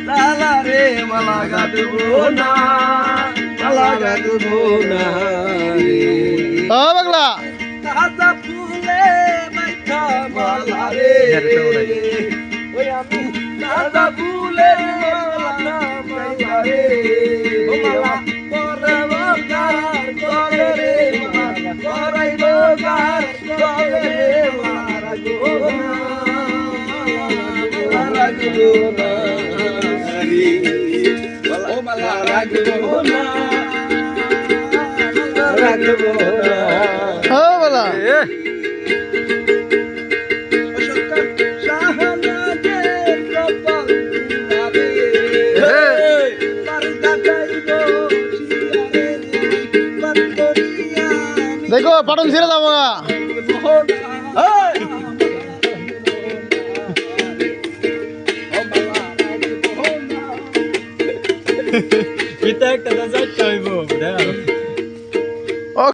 লালা রে মালা গাঁথবো না রে ও পাগলা তাজা ফুলে মাইখা মালা রে ওই আমি তাজা ফুলে মালা রে ও মালা পরে বাজার করে রে মালা পরে বাজার করে রে মালা গো না রাখবো না রে ও মালা রাখবো না রাখবো না ও পাগলা দেখো পাটন ছেড়ে যাবো না এটা একটা যাইতে হইব